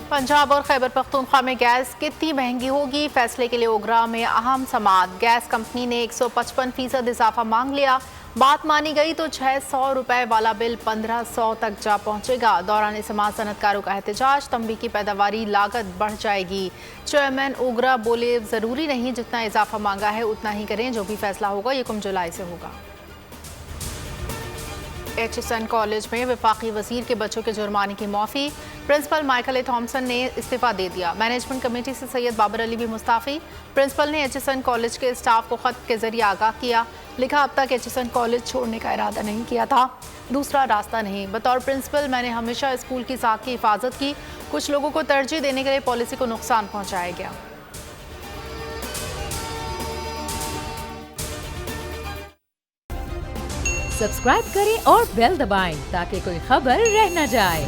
पंजाब और खैबर पख्तूनख्वा में गैस कितनी महंगी होगी, फैसले के लिए ओगरा में अहम समाअत। गैस कंपनी ने 155% इजाफा मांग लिया। बात मानी गई तो 600 रुपए वाला बिल 1500 तक जा पहुंचेगा। दौरान समाअत सनतकारों का एहतजाज, तंबी की पैदावारी लागत बढ़ जाएगी। चेयरमैन ओगरा बोले, जरूरी नहीं जितना इजाफा मांगा है उतना ही करें, जो भी फैसला होगा 1 जुलाई से होगा। HSN कॉलेज में वफाकी वजीर के बच्चों के जुर्माने की माफ़ी। प्रिंसिपल माइकल ए थॉमसन ने इस्तीफा दे दिया। मैनेजमेंट कमेटी से सैयद बाबर अली भी मुस्ताफ़ी। प्रिंसिपल ने HSN कॉलेज के स्टाफ को ख़त के जरिए आगाह किया। लिखा, अब तक HSN कॉलेज छोड़ने का इरादा नहीं किया था, दूसरा रास्ता नहीं। बतौर प्रिंसिपल मैंने हमेशा स्कूल की साख की हिफाजत की। कुछ लोगों को तरजीह देने के लिए पॉलिसी को नुकसान पहुँचाया गया। सब्सक्राइब करें और बेल दबाएं ताकि कोई खबर रह न जाए।